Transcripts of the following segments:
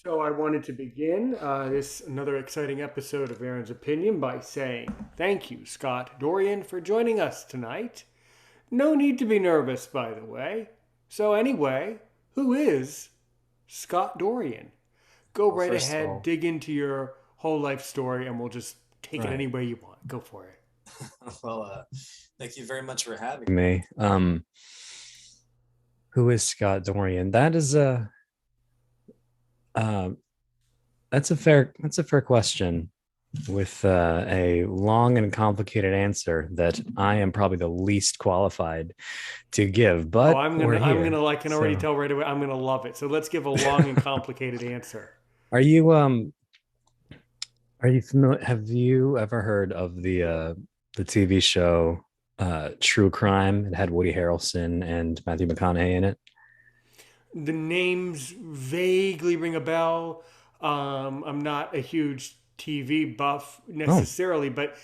So I wanted to begin this another exciting episode of Aaron's Opinion by saying thank you, Scott Dorian, for joining us tonight. No need to be nervous, by the way. So anyway, who is Scott Dorian? Go Well, right first of ahead, all, dig into your whole life story, and we'll just take it any right. way you want. Go for it. Well, thank you very much for having me. Who is Scott Dorian? Uh, that's a fair question with a long and complicated answer that I am probably the least qualified to give, Oh, but I'm we're gonna, I'm here. gonna, I can already So, tell right away. I'm gonna love it. So let's give a long and complicated answer. are you familiar? Have you ever heard of the TV show True Crime? It had Woody Harrelson and Matthew McConaughey in it. The names vaguely ring a bell. I'm not a huge TV buff Oh, necessarily, but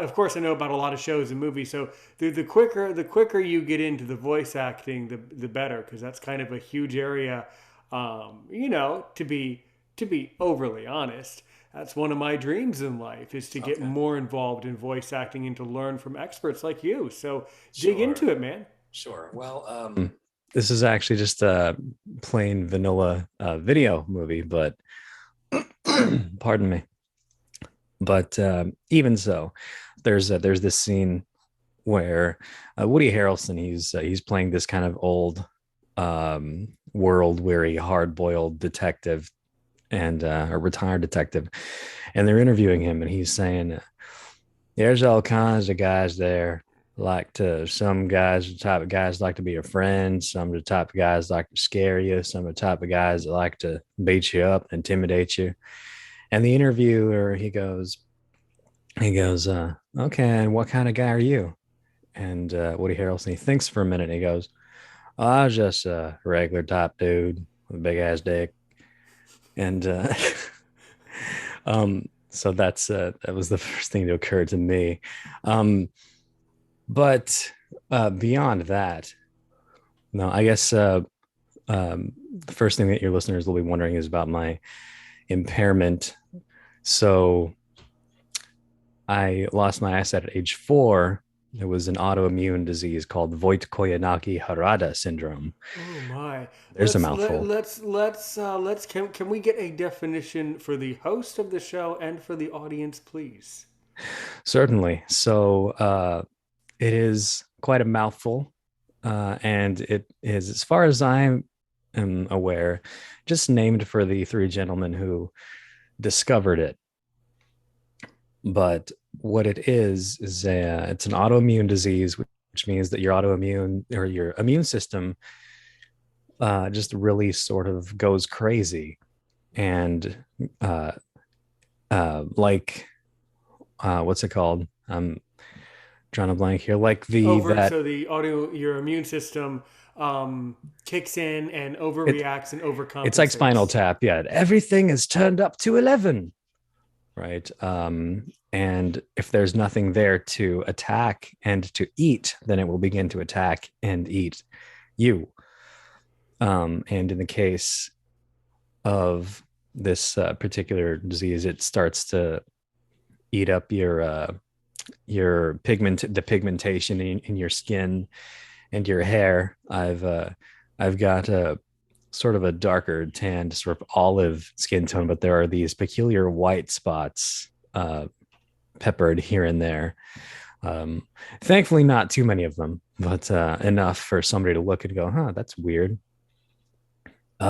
of course I know about a lot of shows and movies. So the quicker you get into the voice acting, the better, because that's kind of a huge area. To be overly honest, that's one of my dreams in life is to get okay. more involved in voice acting and to learn from experts like you. So dig Sure. into it, man. Sure. Well, this is actually just a plain vanilla video movie, but pardon me. But even so, there's this scene where Woody Harrelson he's playing this kind of old world weary, hard boiled detective and a retired detective, and they're interviewing him, and he's saying, there's all kinds of guys there. Some guys, the type of guys like to be your friend. Some of the type of guys like to scare you. Some of the type of guys that like to beat you up, intimidate you. And the interviewer, he goes, okay, and what kind of guy are you? And Woody Harrelson, he thinks for a minute. And he goes, oh, I was just a regular type dude with a big ass dick. And so that was the first thing to occur to me. Um, But beyond that, no, I guess the first thing that your listeners will be wondering is about my impairment. So I lost my eyesight at age 4. It was an autoimmune disease called Voigt-Koyanagi-Harada syndrome. Oh my. There's a Let's let, mouthful. let's can we get a definition for the host of the show and for the audience, please? Certainly. So it is quite a mouthful. And it is, as far as I am aware, just named for the three gentlemen who discovered it. But what it is it's an autoimmune disease, which means that your autoimmune or your immune system just really sort of goes crazy and uh, like what's it called? I'm drawing a blank here. Like the Over that so the audio your immune system kicks in and it overreacts and it's like Spinal overcompensates. Tap. Yeah, everything is turned up to 11, right? And if there's nothing there to attack and to eat, then it will begin to attack and eat you. And in the case of this particular disease, it starts to eat up the pigmentation in your skin and your hair. I've got a sort of a darker tanned, sort of olive skin tone, but there are these peculiar white spots peppered here and there. Um, Thankfully, not too many of them, but enough for somebody to look and go, "Huh, that's weird."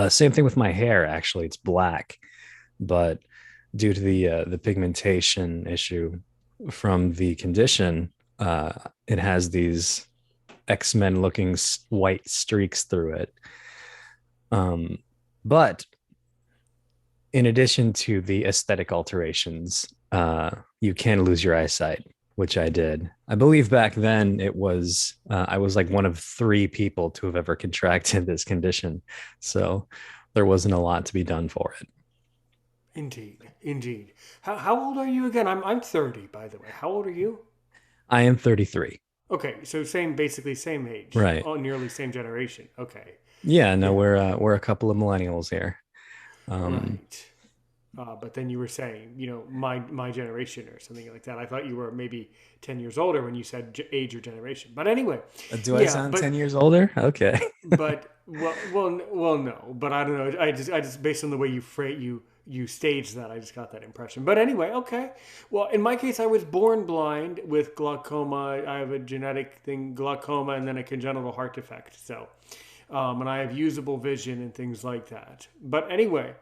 Same thing with my hair. Actually, it's black, but due to the pigmentation issue from the condition, it has these X-Men looking white streaks through it. Um, but in addition to the aesthetic alterations, you can lose your eyesight, which I did. I believe back then I was like one of 3 people to have ever contracted this condition, so there wasn't a lot to be done for it. Indeed. Indeed. How old are you again? I'm 30, by the way. How old are you? I am 33. Okay, so basically same age. Right. Oh, nearly same generation. Okay. Yeah, no, Yeah. we're a couple of millennials here. Um, Right. But then you were saying, my generation or something like that. I thought you were maybe 10 years older when you said age or generation. But anyway, do I yeah. sound 10 years older? Okay. Well, no. But I don't know. I just based on the way you staged that, I just got that impression. But anyway, okay. Well, in my case, I was born blind with glaucoma. I have a genetic thing, glaucoma, and then a congenital heart defect. So, and I have usable vision and things like that. But anyway,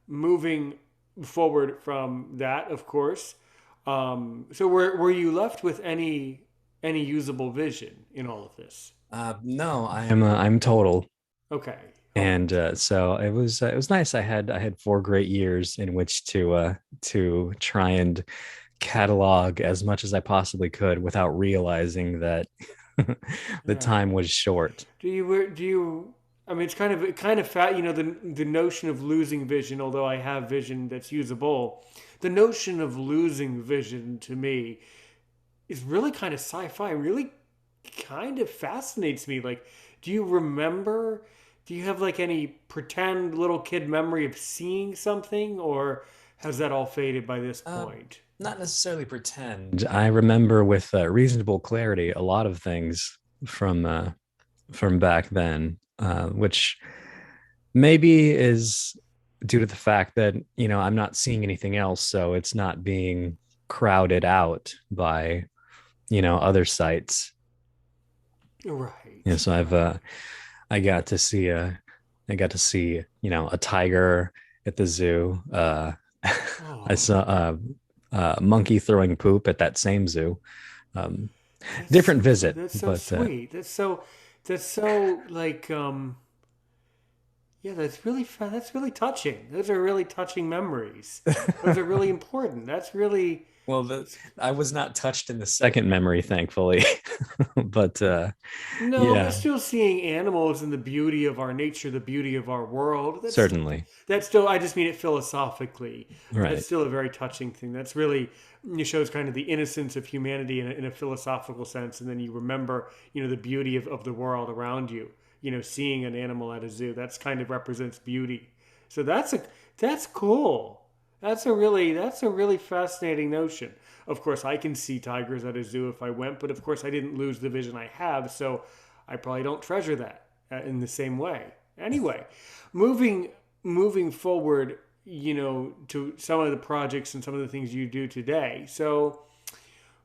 moving forward from that, of course. So were you left with any usable vision in all of this? No, I'm total. Okay, all And right. so it was nice. I had 4 great years in which to try and catalog as much as I possibly could without realizing that the time Right. was short. Do you? I mean, it's kind of fat. The notion of losing vision. Although I have vision that's usable, the notion of losing vision to me is really kind of sci-fi. Really, kind of fascinates me. Like, do you remember? Do you have like any pretend little kid memory of seeing something, or has that all faded by this Uh, point? Not necessarily pretend. I remember with reasonable clarity a lot of things from uh, from back then, which maybe is due to the fact that I'm not seeing anything else, so it's not being crowded out by other sites. Right, So right. I got to see a tiger at the zoo. I Oh, saw a monkey throwing poop at that same zoo. Um, that's Different so visit, that's so but sweet. That's so like yeah, that's really fun. That's really touching. Those are really touching memories. Those are really important. That's really well, I was not touched in the second memory, thankfully. But no, but yeah, still seeing animals and the beauty of our nature, the beauty of our world. certainly. That's still. I just mean it philosophically. That's Right. still a very touching thing. That's really it shows kind of the innocence of humanity in a philosophical sense, and then you remember the beauty of the world around you. Seeing an animal at a zoo. That's kind of represents beauty. So that's cool. That's a really fascinating notion. Of course, I can see tigers at a zoo if I went, but of course, I didn't lose the vision I have, so I probably don't treasure that in the same way. Anyway, moving moving forward, to some of the projects and some of the things you do today. So,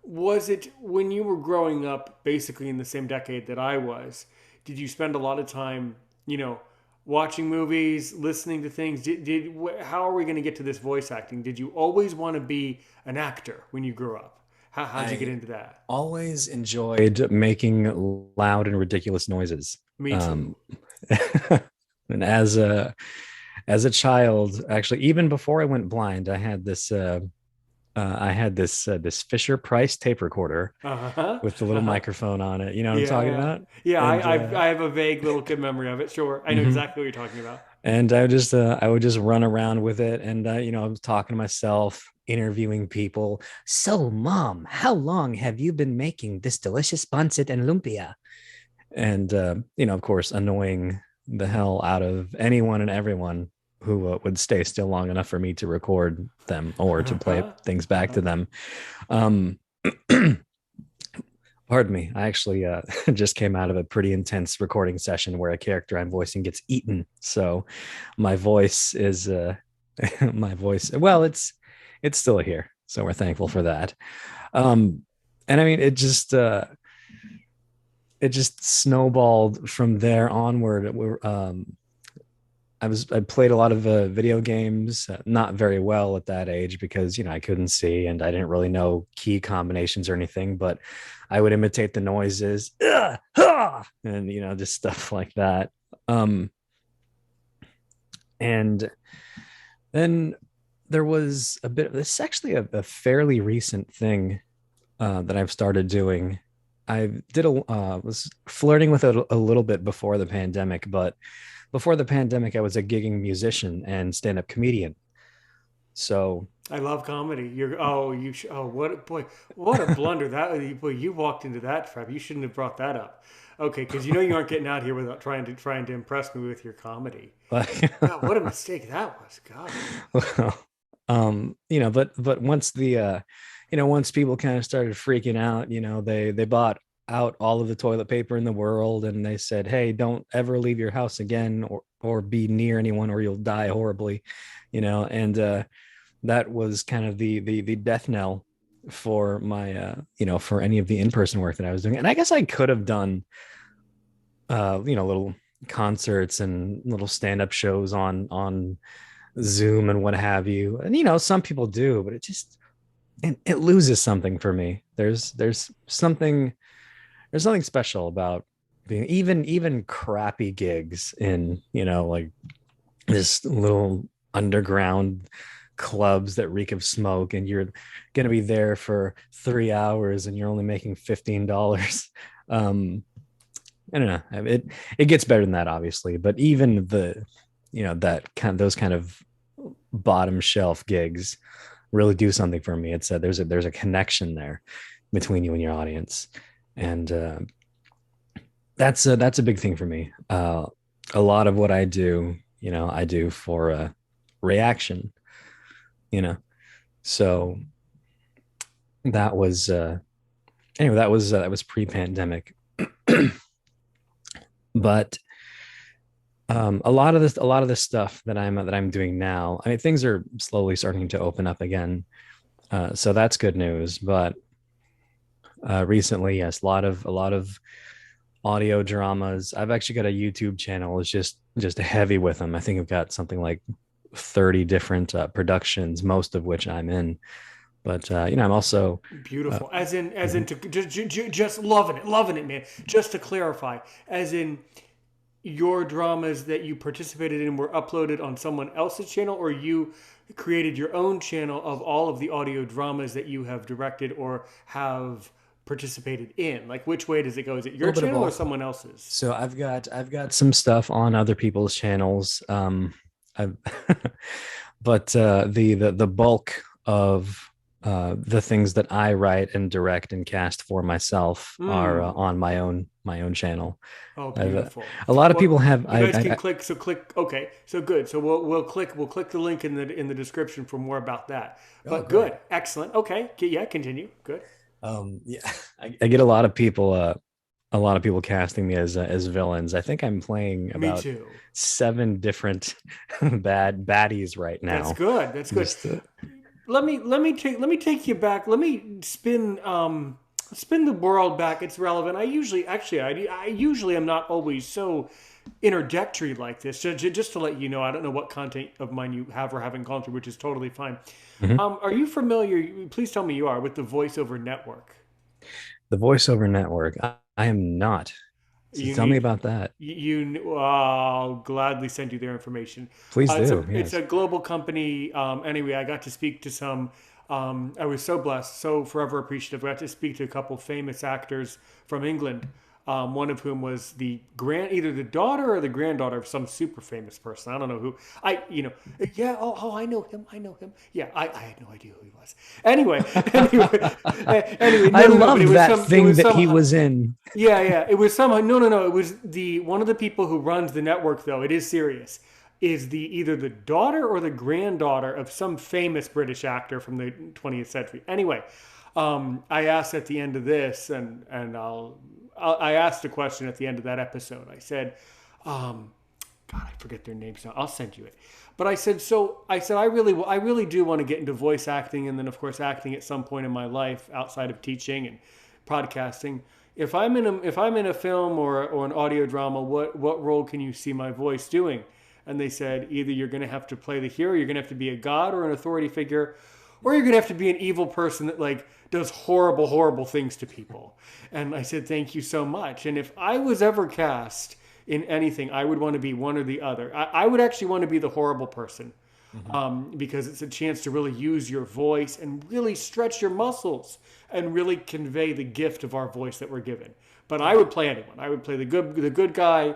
was it when you were growing up, basically in the same decade that I was? Did you spend a lot of time, you know, watching movies, listening to things? How are we going to get to this voice acting? Did you always want to be an actor when you grew up? How'd you get I into that? always enjoyed making loud and ridiculous noises. Me too. Um, and as a child, actually, even before I went blind, I had this Fisher Price tape recorder with the little Uh-huh. microphone on it. You know what I'm talking Yeah. about? Yeah, And I have a vague little kid memory of it. Sure. I know mhm. exactly what you're talking about. And I would just run around with it, and I was talking to myself, interviewing people. So, mom, how long have you been making this delicious pancit and lumpia? And of course, annoying the hell out of anyone and everyone who would stay still long enough for me to record them or to play Uh-huh. things back to Uh-huh. them. Um, Pardon me. I actually just came out of a pretty intense recording session where a character I'm voicing gets eaten. So my voice is my voice. Well, it's still here, so we're thankful for that. Um, and I mean, it just snowballed from there onward. I played a lot of video games, not very well at that age because I couldn't see and I didn't really know key combinations or anything. But I would imitate the noises, and just stuff like that. Um, and then there was a bit. This is actually a fairly recent thing that I've started doing. I was flirting with it a little bit before the pandemic, but before the pandemic, I was a gigging musician and stand-up comedian. So I love comedy. What a boy, what a blunder that boy, you walked into that trap. You shouldn't have brought that up. Okay, because you know you aren't getting out here without trying to impress me with your comedy. Like, God, what a mistake that was. God. well, but once once people kind of started freaking out, they bought out all of the toilet paper in the world, and they said, "Hey, don't ever leave your house again, or be near anyone, or you'll die horribly," and that was kind of the death knell for my for any of the in-person work that I was doing. And I guess I could have done little concerts and little stand-up shows on Zoom and what have you. And some people do, but it loses something for me. There's something special about being even crappy gigs in like this little underground clubs that reek of smoke, and you're going to be there for 3 hours and you're only making $15. I don't know. It gets better than that, obviously, but even those kind of bottom shelf gigs really do something for me. It's there's a connection there between you and your audience, and that's a big thing for me. A lot of what I do, I do for a reaction, you know. So that was anyway. That was pre-pandemic, but a lot of this stuff that I'm doing now. I mean, things are slowly starting to open up again, so that's good news. But recently, yes, a lot of audio dramas. I've actually got a YouTube channel. It's just heavy with them. I think I've got something like 30 different productions, most of which I'm in. But I'm also uh, Beautiful. As in, mhm. to just loving it, man. Just to clarify, as in your dramas that you participated in were uploaded on someone else's channel, or you created your own channel of all of the audio dramas that you have directed or have participated in? Like, which way does it go? Is it A your little bit of channel or both. someone else's? So I've got some stuff on other people's channels. I've but the bulk of the things that I write and direct and cast for myself are Hmm. on my own channel. Oh, I've beautiful. a lot of people Well, have you guys can click. So click. Okay. So good. So we'll click the link in the description for more about that. oh But great. good. Excellent. Okay. Yeah. Continue. Good. Yeah, I get a lot of people casting me as villains. I think I'm playing Me about too. 7 different bad baddies right That's now. good. That's good. Just Let me take you back. Let me spin the world back. It's relevant. I usually am not always so interjectory like this. Just to let you know, I don't know what content of mine you have or haven't gone through, which is totally fine. Mhm. Are you familiar? Please tell me you are with the voiceover network. The voiceover network. I am not. So You tell me need about that. I'll gladly send you their information. Please It's a do. it's Yes. a global company. Anyway, I got to speak to some. I was so blessed, so forever appreciative. I got to speak to a couple famous actors from England. One of whom was either the daughter or the granddaughter of some super famous person. I don't know who. Yeah. Oh, I know him. I know him. Yeah, I had no idea who he was. Anyway, anyway, I no. But it love was that some. It thing was that some. he was in. Yeah, yeah. It was somehow no. It was the one of the people who runs the network though. It is serious. Is the either the daughter or the granddaughter of some famous British actor from the 20th century. Anyway, I asked at the end of this, and I asked a question at the end of that episode. I said, God, I forget their names now. I'll send you it. But I said I really do want to get into voice acting, and then of course acting at some point in my life outside of teaching and podcasting. If I'm in a film or an audio drama, what role can you see my voice doing? And they said either you're going to have to play the hero, you're going to have to be a god or an authority figure, or you're going to have to be an evil person that like does horrible things to people. And I said thank you so much. And if I was ever cast in anything, I would want to be one or the other. I would actually want to be the horrible person, Mhm. because it's a chance to really use your voice and really stretch your muscles and really convey the gift of our voice that we're given. But I would play anyone. I would play the good guy,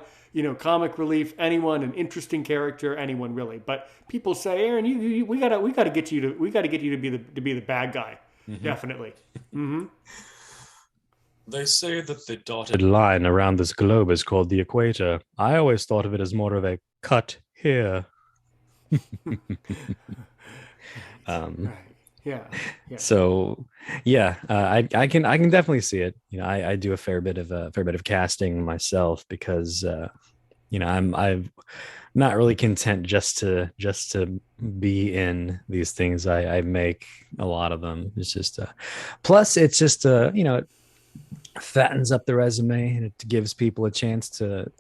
comic relief, anyone, an interesting character, anyone really. But people say, Aaron, we gotta get you to be the bad guy, Mhm. definitely. Hmm. They say that the dotted line around this globe is called the equator. I always thought of it as more of a cut here. Right. um, Right. Yeah. Yeah. so yeah, I can definitely see it. I do a fair bit of casting myself because I'm not really content just to be in these things. I make a lot of them. It's just plus it's just it fattens up the resume and it gives people a chance to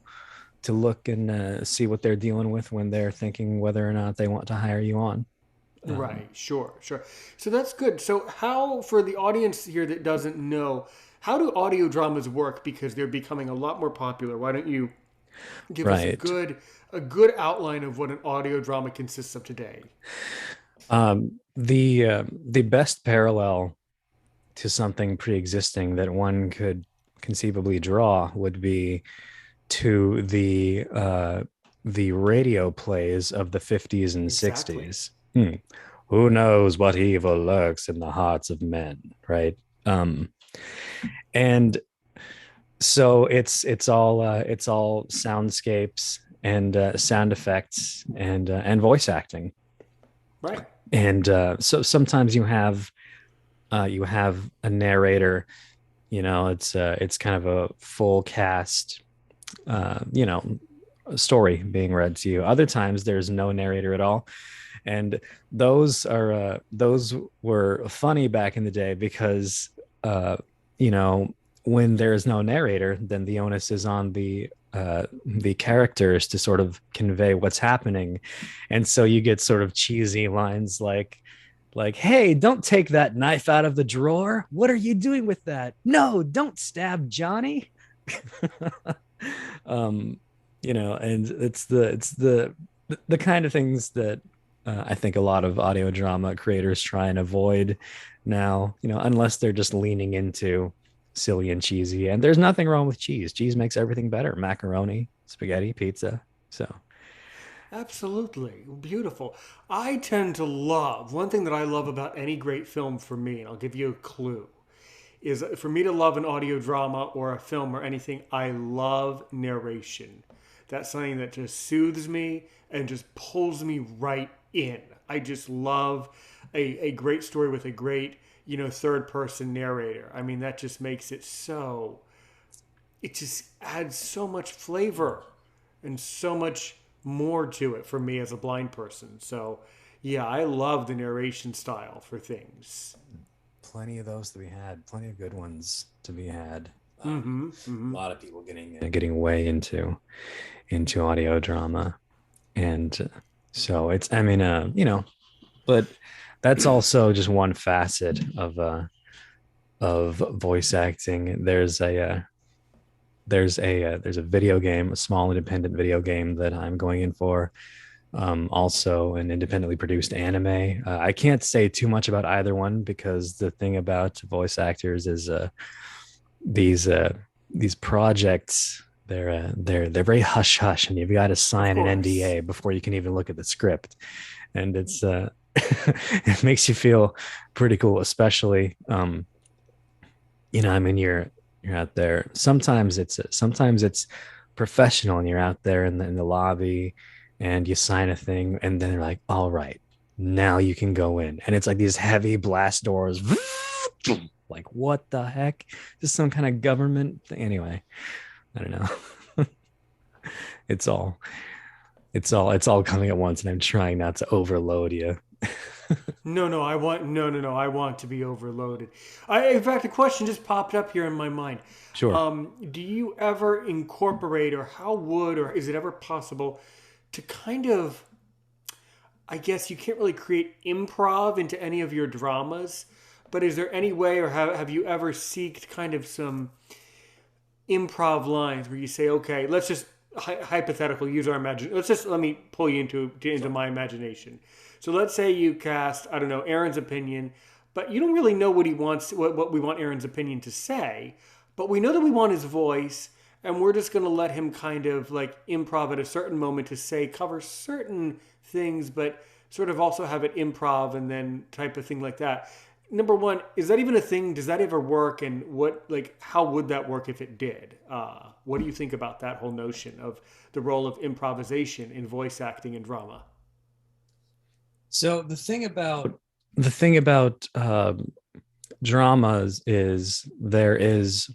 look and see what they're dealing with when they're thinking whether or not they want to hire you on. Um, Right. Sure. Sure. So that's good. So how, for the audience here that doesn't know, how do audio dramas work? Because they're becoming a lot more popular. Why don't you give us right. a good outline of what an audio drama consists of today? The best parallel to something pre-existing that one could conceivably draw would be to the radio plays of the 50s and Exactly. 60s. Who knows what evil lurks in the hearts of men, right? And so it's all soundscapes and sound effects and voice acting. Right. And so sometimes you have a narrator. It's kind of a full cast story being read to you. Other times there's no narrator at all, and those were funny back in the day because uh, you know when there's no narrator, then the onus is on the characters to sort of convey what's happening, and so you get sort of cheesy lines like, hey, don't take that knife out of the drawer. What are you doing with that? No, don't stab Johnny. um and it's the kind of things that I think a lot of audio drama creators try and avoid now, unless they're just leaning into silly and cheesy. And there's nothing wrong with cheese makes everything better: macaroni, spaghetti, pizza. So Absolutely. Beautiful. I tend to love, one thing that I love about any great film for me, and I'll give you a clue, is for me to love an audio drama or a film or anything, I love narration. That's something that just soothes me and just pulls me right in. I just love a great story with a great, third person narrator. I mean, that just makes it so, it just adds so much flavor and so much more to it for me as a blind person. So, yeah, I love the narration style for things. plenty of those to be had, plenty of good ones to be had. Mm-hmm. A Mm-hmm. lot of people getting way into audio drama, and so it's, I mean, but that's also just one facet of voice acting. There's a video game, a small independent video game that I'm going in for. Also an independently produced anime. I can't say too much about either one because the thing about voice actors is these uh, these projects, they're very hush hush, and you've got to Of sign an course. NDA before you can even look at the script, and it's it makes you feel pretty cool, especially I mean, you're out there. Sometimes it's professional, and you're out there in the lobby, and you sign a thing, and then they're like, "All right, now you can go in," and it's like these heavy blast doors. Like, what the heck? Just some kind of government thing. Anyway, I don't know. It's all coming at once, and I'm trying not to overload you. No, I want to be overloaded. In fact, a question just popped up here in my mind. Sure. Do you ever incorporate, or how would, or is it ever possible to kind of, I guess you can't really create improv into any of your dramas, but is there any way, or have you ever seeked kind of some improv lines where you say, okay, let's just hypothetical use our imagination. Let me pull you into Sure. my imagination. So let's say you cast, I don't know, Aaron's opinion, but you don't really know what he wants, what we want Aaron's opinion to say, but we know that we want his voice, and we're just going to let him kind of like improv at a certain moment to say, cover certain things, but sort of also have it improv and then type of thing like that. number one, is that even a thing? Does that ever work? And what, like, how would that work if it did? What do you think about that whole notion of the role of improvisation in voice acting and drama? So the thing about dramas is there is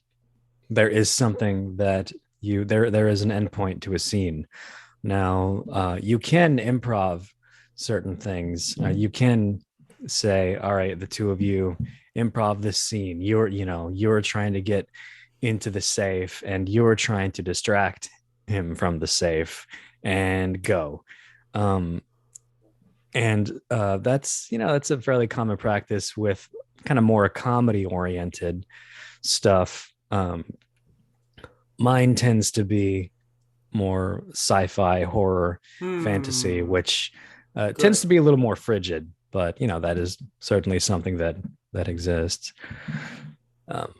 something that there is an endpoint to a scene. Now, you can improv certain things. You can say, "All right, the two of you improv this scene. You're trying to get into the safe, and you're trying to distract him from the safe, and go." Um, and that's a fairly common practice with kind of more comedy oriented stuff. Mine tends to be more sci-fi horror fantasy, Hmm. which tends Good. to be a little more frigid, but that is certainly something that exists. um,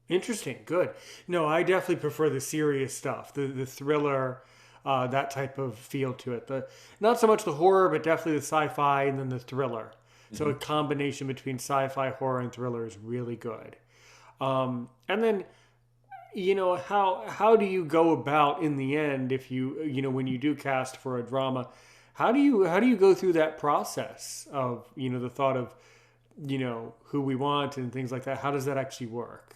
Interesting. Good. No, I definitely prefer the serious stuff, the thriller, that type of feel to it. The not so much the horror, but definitely the sci-fi and then the thriller. So a mhm. combination between sci-fi, horror, and thriller is really good. And then how do you go about in the end if when you do cast for a drama, how do you go through that process of the thought of who we want and things like that? How does that actually work?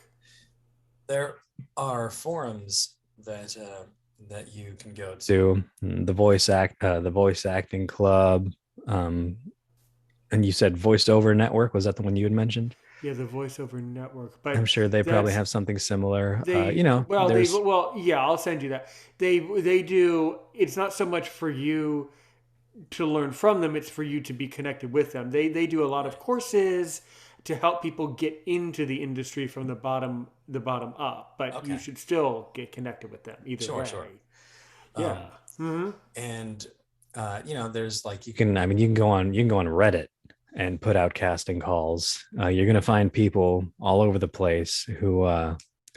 There are forums that you can go to, the voice acting club. um, and you said voiced over network, was that the one you had mentioned? Yeah, the voiceover network, I'm but sure they probably that's have something similar. they There's well yeah, I'll send you that. They do. It's not so much for you to learn from them, it's for you to be connected with them. They do a lot of right. courses to help people get into the industry from the bottom up, but you Okay. should still get connected with them either Sure, way. sure. Yeah. Um, Hmm. and there's like you can go on Reddit and put out casting calls. You're gonna find people all over the place who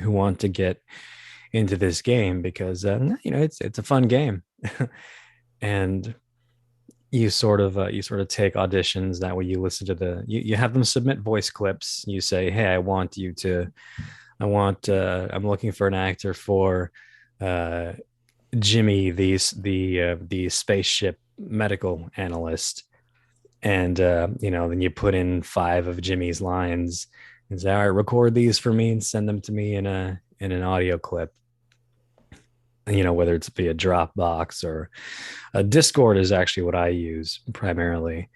want to get into this game because it's a fun game. And you sort of take auditions. That way you listen to you have them submit voice clips. You say, hey, I'm looking for an actor for uh Jimmy, the spaceship medical analyst. And then you put in 5 of Jimmy's lines and say, all right, record these for me and send them to me in an audio clip. Whether it's via Dropbox or a Discord is actually what I use primarily.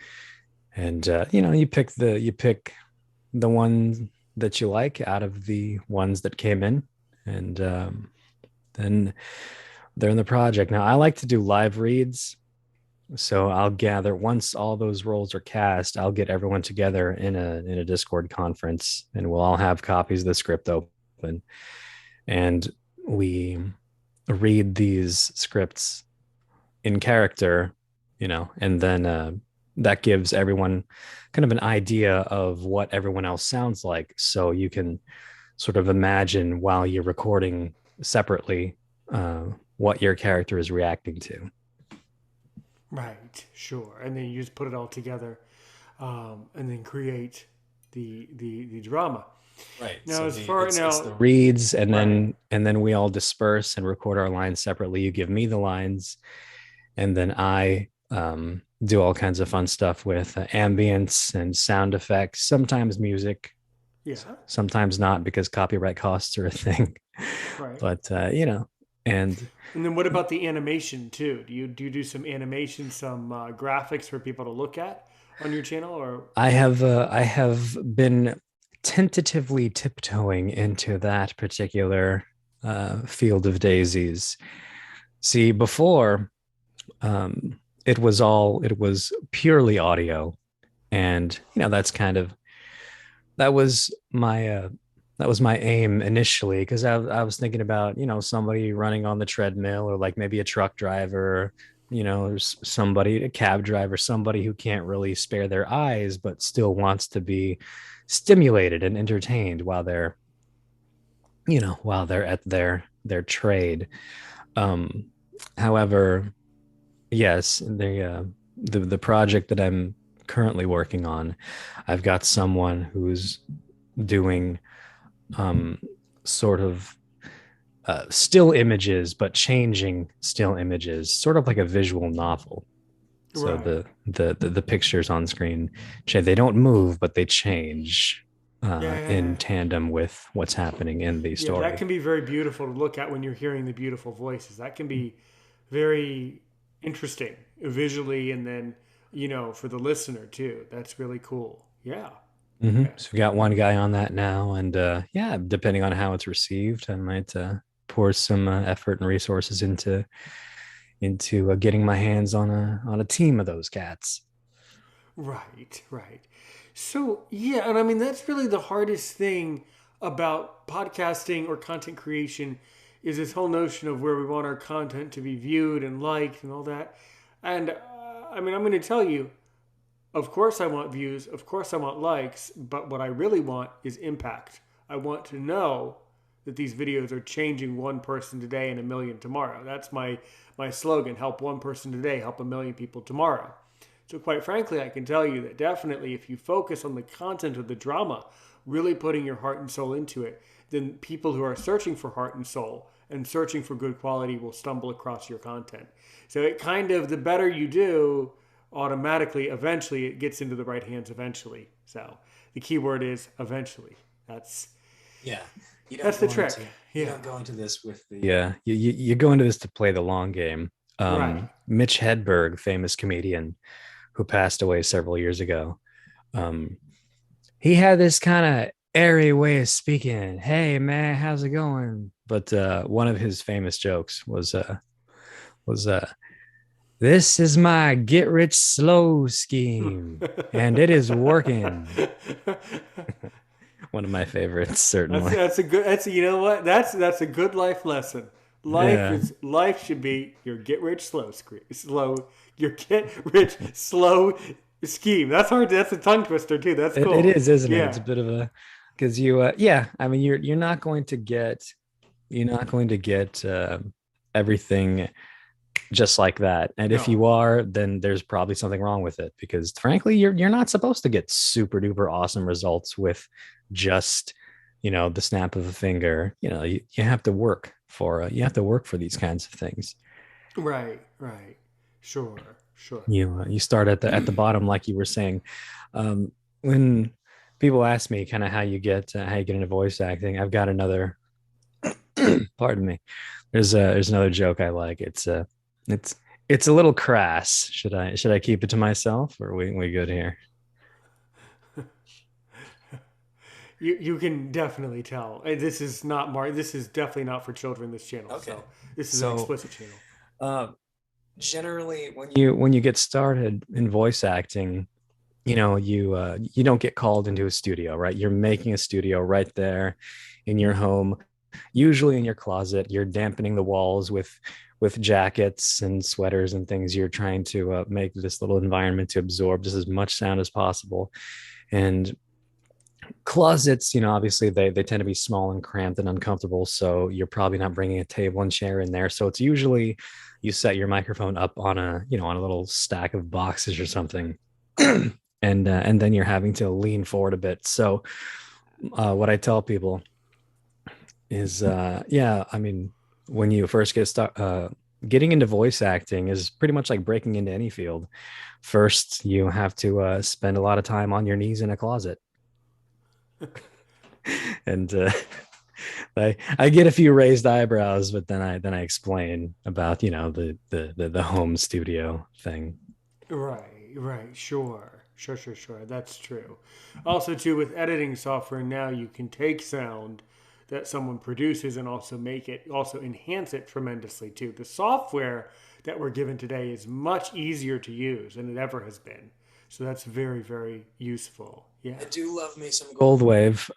And you pick the one that you like out of the ones that came in, and then they're in the project. Now I like to do live reads. So I'll gather once all those roles are cast, I'll get everyone together in a Discord conference, and we'll all have copies of the script open, and we read these scripts in character, and then that gives everyone kind of an idea of what everyone else sounds like, so you can sort of imagine while you're recording separately uh, what your character is reacting to. Right. Sure. And then you just put it all together, and then create the drama. Right. Now, So as far it's now, the reads, right. and then we all disperse and record our lines separately. You give me the lines, and then I do all kinds of fun stuff with ambience and sound effects, sometimes music, Yeah. sometimes not because copyright costs are a thing. Right. But and And then what about the animation too? Do you do some animation, some graphics for people to look at on your channel, or I have been tentatively tiptoeing into that particular field of daisies. See, before it was purely audio, and that was my aim initially, because I was thinking about somebody running on the treadmill, or like maybe a truck driver, somebody, a cab driver, somebody who can't really spare their eyes but still wants to be stimulated and entertained while they're at their trade. Um however, yes, the project that I'm currently working on. I've got someone who's doing um, sort of still images, but changing still images, sort of like a visual novel. So Right. the pictures on screen, they don't move, but they change in Yeah. tandem with what's happening in the Yeah, that story. can be very beautiful to look at when you're hearing the beautiful voices. That can be very interesting visually, and then, for the listener too. That's really cool. Yeah. Yeah. So we got one guy on that now, and yeah, depending on how it's received, I might pour some effort and resources into getting my hands on a team of those cats. Right, right. So, yeah, and I mean, that's really the hardest thing about podcasting or content creation is this whole notion of where we want our content to be viewed and liked and all that. And I mean, I'm going to tell you, of course, I want views, of course, I want likes, but what I really want is impact. I want to know that these videos are changing one person today and a million tomorrow. That's my slogan: help one person today, help a million people tomorrow. So, quite frankly, I can tell you that definitely if you focus on the content of the drama, really putting your heart and soul into it, then people who are searching for heart and soul and searching for good quality will stumble across your content. So, it kind of, the better you do, automatically, eventually, it gets into the right hands eventually. So, the key word is eventually. That's Yeah, you don't that's the go trick. into you Yeah. don't go into this with the yeah you go into this to play the long game. Right. Mitch Hedberg, famous comedian who passed away several years ago, um, he had this kind of airy way of speaking. Hey man, how's it going? But one of his famous jokes was this is my get rich slow scheme, and it is working. One of my favorites, That's certainly. that's a good that's you know what that's a good life lesson. Yeah, Life should be your get rich slow your get rich slow scheme. That's hard. That's a tongue twister too. That's it cool. is, isn't it? It's Yeah. a bit of a because you, yeah. I mean, you're not going to get everything just like that. And if No. you are, then there's probably something wrong with it because frankly, you're not supposed to get super duper awesome results with just the snap of a finger. You have to work for these kinds of things. Right. Right. Sure. Sure. You start at the bottom, like you were saying. When people ask me kind of how you get into voice acting, I've got another pardon me. There's another joke I like. It's it's a little crass. Should I keep it to myself, or are we good here? You can definitely tell. This is not This is definitely not for children. This channel. Okay. So this is an So explicit channel. uh, generally, when you get started in voice acting, you don't get called into a studio, right? You're making a studio right there in your home, usually in your closet. You're dampening the walls with jackets and sweaters and things. You're trying to make this little environment to absorb just as much sound as possible. And closets, obviously they tend to be small and cramped and uncomfortable, so you're probably not bringing a table and chair in there. So it's usually you set your microphone up on a little stack of boxes or something. And then you're having to lean forward a bit. So what I tell people is yeah, I mean, when you first getting into voice acting is pretty much like breaking into any field. First you have to spend a lot of time on your knees in a closet. And I get a few raised eyebrows, but then I explain about the home studio thing. Right, right, sure. That's true. Also, too, with editing software now, you can take sound that someone produces and also enhance it tremendously too. The software that we're given today is much easier to use than it ever has been. So that's very, very useful. Yeah. I do love me some Gold Wave.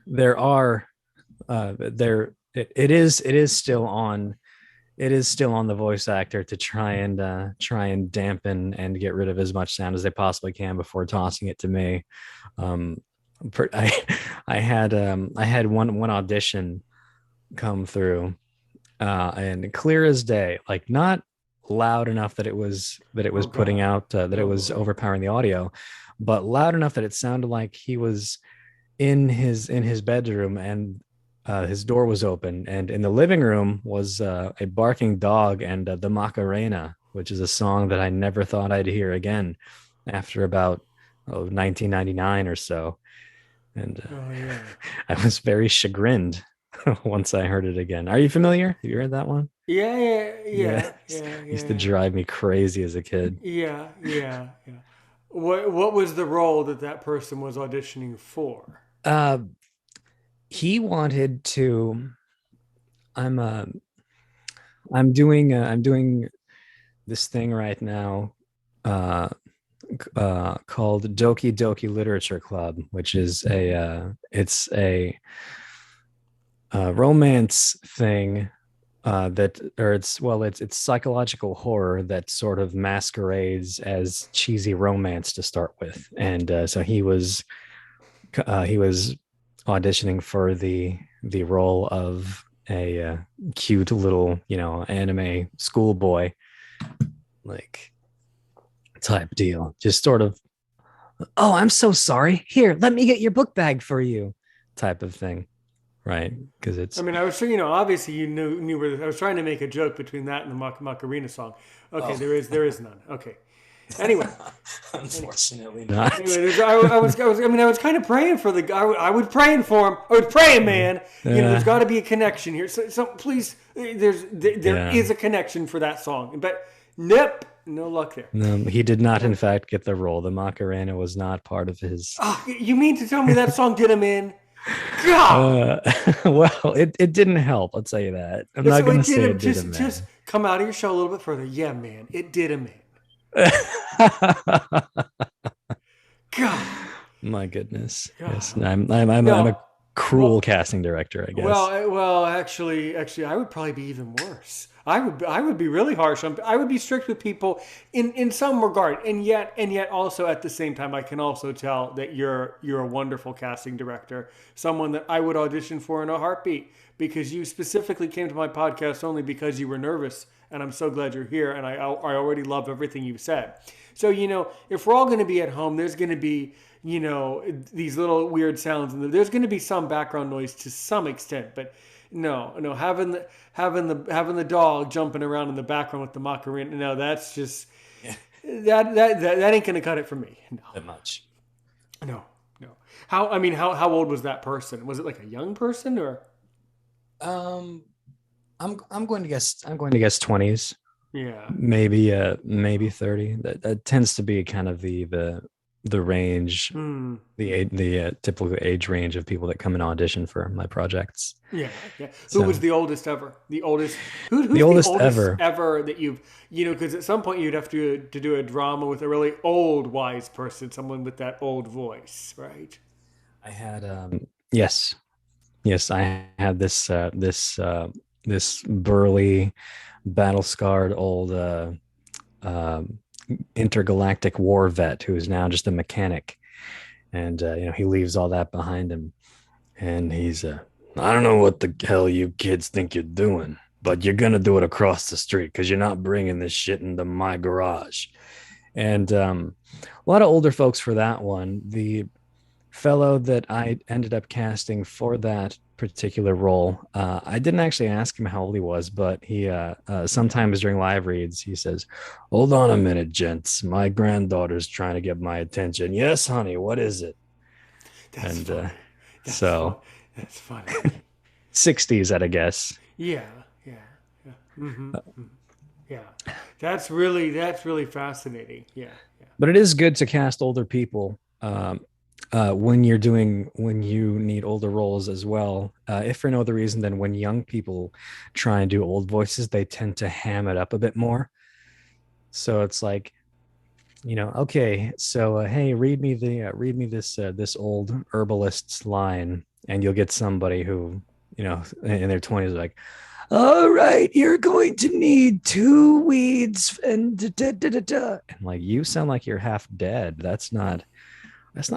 There are there it is still on the voice actor to try and dampen and get rid of as much sound as they possibly can before tossing it to me. Um, I I had one audition come through, and clear as day, like not loud enough that it Oh was putting God. out that it Oh was boy. overpowering the audio, but loud enough that it sounded like he was in his bedroom, and his door was open, and in the living room was a barking dog and the Macarena, which is a song that I never thought I'd hear again after about 1999 or so. And Oh yeah. I was very chagrined once I heard it again. Are you familiar? Have you heard that one? Yeah, yeah, Yeah, yeah, yeah, used to yeah, drive me crazy as a kid. yeah, yeah, yeah. What was the role that that person was auditioning for? Uh, he wanted to. I'm uh, I'm doing this thing right now uh, called Doki Doki Literature Club, which is it's a romance thing that or it's psychological horror that sort of masquerades as cheesy romance to start with, and so he was auditioning for the role of a cute little anime schoolboy like type deal, just sort of, oh, I'm so sorry, here, let me get your book bag for you type of thing, right? Because I it's mean, I was sure, obviously you knew where I was trying to make a joke between that and the Macarena song. Okay, oh there is none. Okay. Anyway, any, unfortunately not. anyway, I was kind of praying for the guy. I was praying for him. I was praying, man. There's got uh, to be a connection here. So please, there yeah. is a connection for that song, but nope, no luck there. No, he did not, in fact, get the role. The Macarena was not part of his. Oh, you mean to tell me that song did him in? God. Uh, well, it didn't help. I'll tell you that. I'm not So gonna it did say him. it did Just him come out of your shell a little bit further. Yeah, man, it did him in. in. God. My goodness. Yes, God. I'm a No. cruel Well, casting director, I guess. actually, I would probably be even worse. I would be really harsh. I would be strict with people in some regard, and yet also at the same time, I can also tell that you're a wonderful casting director, someone that I would audition for in a heartbeat because you specifically came to my podcast only because you were nervous, and I'm so glad you're here, and I already love everything you've said. So if we're all going to be at home, there's going to be these little weird sounds, and there's going to be some background noise to some extent, but no, having the dog jumping around in the background with the Macarena, no, that's just Yeah, that ain't going to cut it for me. No, that much. no, no. How old was that person? Was it like a young person or? Um, I'm going to guess 20s, Yeah. maybe 30. That tends to be kind of the range, Hmm. the typical age range of people that come and audition for my projects. Yeah, yeah. Who was So the oldest ever? The oldest. the Who's the oldest oldest ever, ever that you've Because at some point you'd have to do a drama with a really old wise person, someone with that old voice, right? I had yes, yes, I had this burly, battle scarred old uh, intergalactic war vet who is now just a mechanic, and he leaves all that behind him, and he's I don't know what the hell you kids think you're doing, but you're gonna do it across the street because you're not bringing this shit into my garage. And a lot of older folks for that one. The fellow that I ended up casting for that particular role, I didn't actually ask him how old he was, but he sometimes during live reads he says, "Hold on a minute, gents. My granddaughter's trying to get my attention. Yes, honey. What is it?" That's And funny. That's fun. so That's funny. 60s at a guess. Yeah, yeah, yeah. Yeah. That's really fascinating. Yeah, yeah. But it is good to cast older people when you need older roles as well. If for no other reason than when young people try and do old voices, they tend to ham it up a bit more. So it's like, okay, so hey, read me this old herbalist's line, and you'll get somebody who in their 20s like, all right, you're going to need two weeds and da, da, da, da. And like, you sound like you're half dead. That's not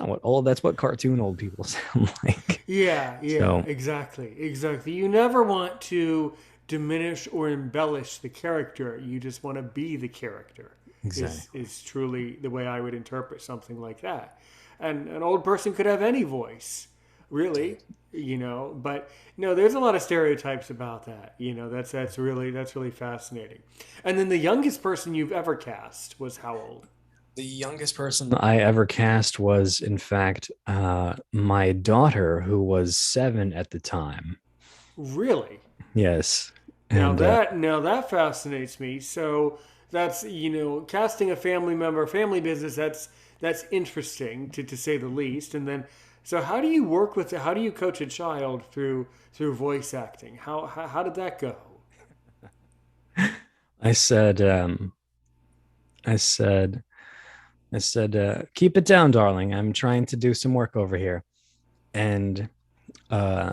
what old, that's what cartoon old people sound like. Yeah, yeah, So exactly, exactly. You never want to diminish or embellish the character. You just want to be the character. Exactly. Is truly the way I would interpret something like that. And an old person could have any voice, really, Indeed. But no, there's a lot of stereotypes about that. That's really fascinating. And then the youngest person you've ever cast was how old? The youngest person I ever cast was, in fact, my daughter, who was 7 at the time. Really? Yes. And Now that fascinates me. So that's casting a family member, family business. That's interesting to say the least. And then, so how do you work with? How do you coach a child through voice acting? How did that go? I said, I said, keep it down, darling. I'm trying to do some work over here. And uh,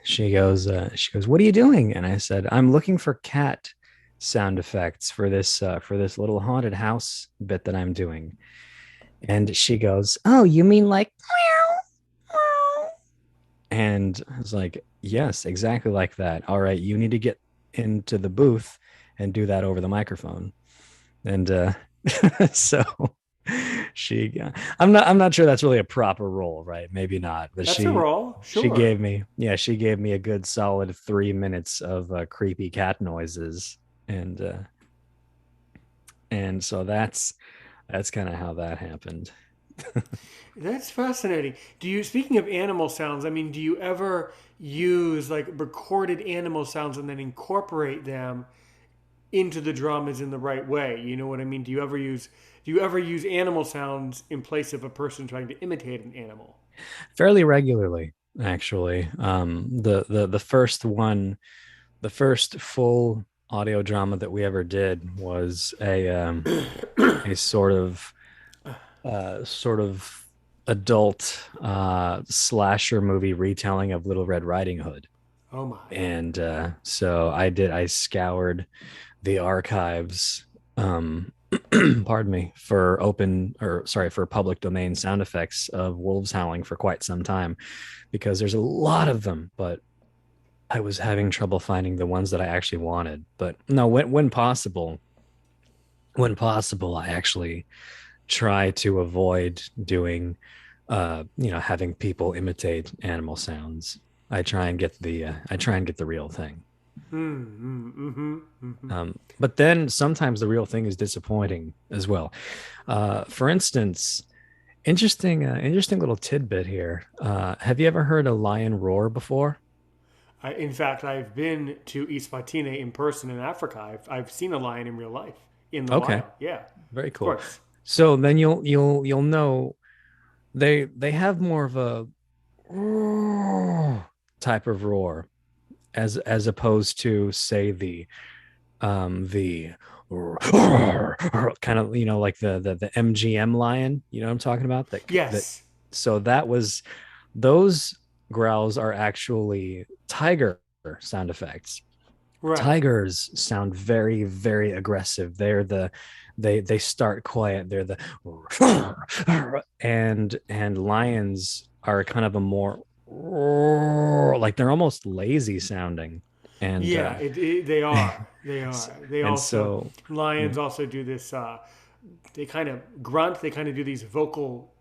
she goes, what are you doing? And I said, I'm looking for cat sound effects for this little haunted house bit that I'm doing. And she goes, oh, you mean like meow, meow? And I was like, yes, exactly like that. All right, you need to get into the booth and do that over the microphone. And so she I'm not sure that's really a proper role, right? Maybe not, but That's a role, she sure. gave me, yeah, she gave me a good solid 3 minutes of creepy cat noises. And so that's kind of how that happened. That's fascinating. Speaking of animal sounds, I mean, do you ever use like recorded animal sounds and then incorporate them into the dramas in the right way? You know what I mean? Do you ever use animal sounds in place of a person trying to imitate an animal? Fairly regularly, actually. The first one, the first full audio drama that we ever did was a sort of adult slasher movie retelling of Little Red Riding Hood. Oh my. And so I scoured the archives, pardon me, for for public domain sound effects of wolves howling for quite some time, because there's a lot of them, but I was having trouble finding the ones that I actually wanted. But no, when possible, I actually try to avoid doing, having people imitate animal sounds. I try and get the real thing. But then sometimes the real thing is disappointing as well. For instance, interesting little tidbit here. Have you ever heard a lion roar before? In fact, I've been to East Patine in person in Africa. I've seen a lion in real life in the Okay, wild. Yeah, very of cool. course. So then you'll know they have more of a type of roar as opposed to, say, the kind of, like the MGM lion, you know what I'm talking about, that Yes. so that was those growls are actually tiger sound effects. Right. Tigers sound very, very aggressive. They start quiet. They're the and lions are kind of a more like, they're almost lazy sounding. And Yeah, they are. They are. They and also so lions also do this. They kind of grunt. They kind of do these vocal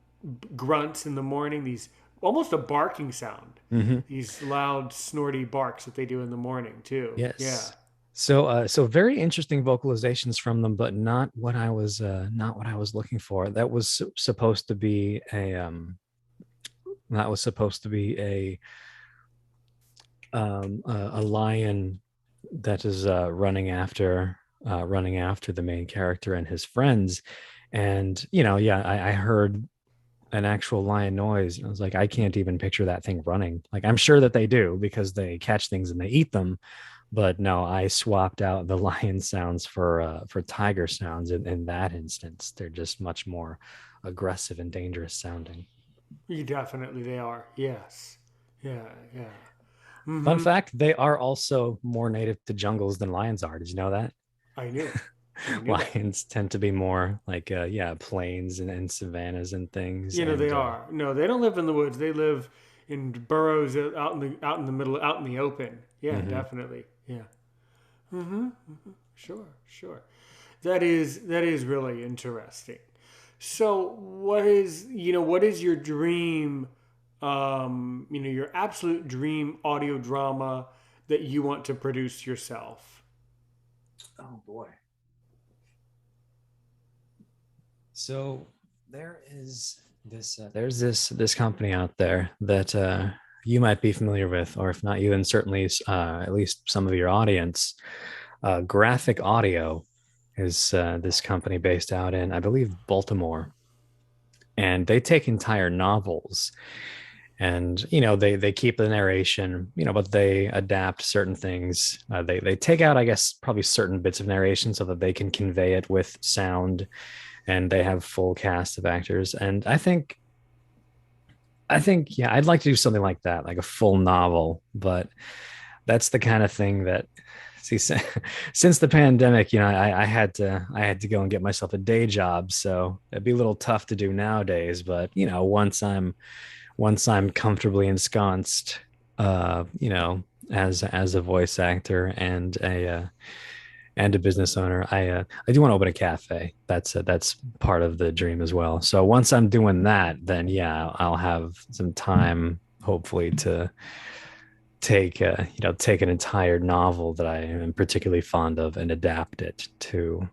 grunts in the morning. These almost a barking sound. mhm. These loud, snorty barks that they do in the morning too. Yeah. Yes. So very interesting vocalizations from them, but not what I was looking for. That was supposed to be a lion that is running after the main character and his friends. And yeah, I heard an actual lion noise, and I was like, I can't even picture that thing running. Like, I'm sure that they do because they catch things and they eat them, but no, I swapped out the lion sounds for tiger sounds. In that instance, they're just much more aggressive and dangerous sounding. You definitely they are. Yes. Yeah. Yeah. Fun Mm-hmm. fact, they are also more native to jungles than lions are. Did you know that? I knew. I knew that. Lions tend to be more like yeah, plains and savannas and things. They And are. No, they don't live in the woods. They live in burrows out in the middle, out in the open. Yeah, mhm. definitely. Yeah. Sure, sure. That is really interesting. So, what is your dream? Your absolute dream audio drama that you want to produce yourself. Oh boy. So there's this company out there that you might be familiar with, or if not you, then certainly at least some of your audience. Graphic Audio is this company based out in, I believe, Baltimore, and they take entire novels and they keep the narration, but they adapt certain things. They take out, I guess, probably certain bits of narration so that they can convey it with sound, and they have full cast of actors. And I think, yeah, I'd like to do something like that, like a full novel. But that's the kind of thing that, see, since the pandemic, I had to go and get myself a day job, so it'd be a little tough to do nowadays. But once I'm comfortably ensconced, as a voice actor and a business owner, I do want to open a cafe. That's part of the dream as well. So once I'm doing that, then yeah, I'll have some time, hopefully, to take an entire novel that I am particularly fond of and adapt it to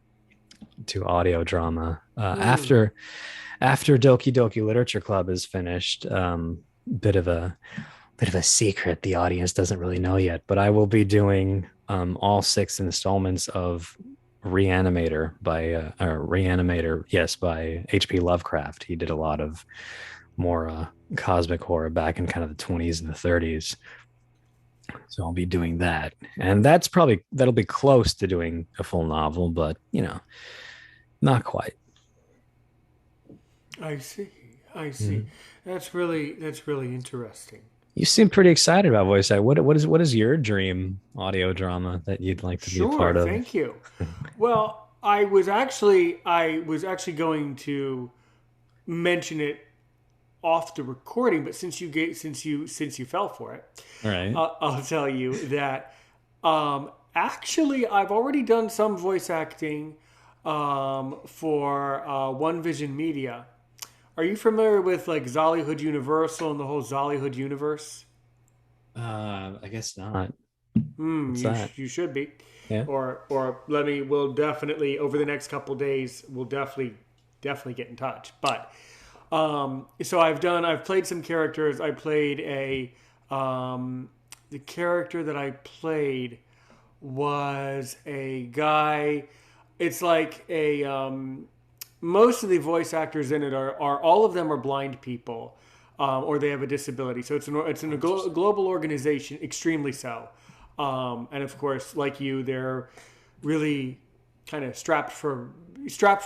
audio drama. Hmm. After Doki Doki Literature Club is finished, bit of a bit of a secret the audience doesn't really know yet, but I will be doing all six installments of Reanimator, yes, by H.P. Lovecraft. He did a lot of more cosmic horror back in kind of the 20s and the 30s. So I'll be doing that. And that'll be close to doing a full novel, but not quite. I see. I see. Mhm. That's really interesting. You seem pretty excited about voice act. What is your dream audio drama that you'd like to be a Sure. part of? Thank you. Well, I was actually going to mention it off the recording, but since you fell for it, All right. I'll tell you that actually I've already done some voice acting for One Vision Media. Are you familiar with like Zollyhood Universal and the whole Zollyhood universe? I guess not. Hmm, What's you that? sh- you should be, Yeah. or we'll definitely over the next couple days we'll definitely get in touch. But so I've played some characters. I played the character that I played was a guy. It's like most of the voice actors in it are all of them are blind people, or they have a disability. So it's a global organization, extremely so, and of course, like you, they're really kind of strapped for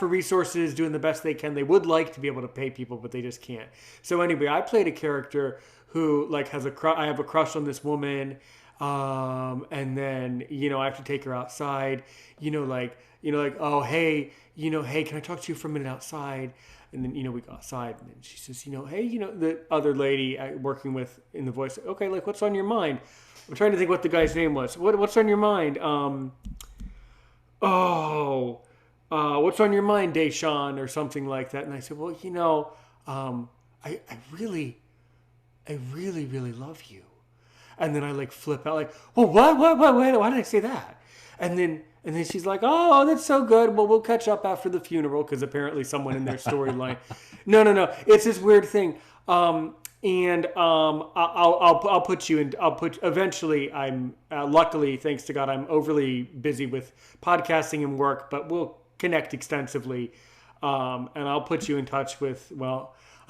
resources, doing the best they can. They would like to be able to pay people, but they just can't. So anyway, I played a character who like I have a crush on this woman, and then I have to take her outside. Like oh hey hey, can I talk to you for a minute outside? And then we go outside, and then she says hey the other lady working with in the voice, okay, like what's on your mind? I'm trying to think what the guy's name was. What's on your mind? Oh, what's on your mind, Deshaun, or something like that. And I said, well, I really, really love you. And then I like flip out, like, well, what, why did I say that? And then she's like, oh, that's so good. Well, we'll catch up after the funeral because apparently someone in their storyline. No, no, no. It's this weird thing. And I'll put you in. I'll put eventually. I'm luckily, thanks to God, I'm overly busy with podcasting and work, but we'll connect extensively. And I'll put you in touch with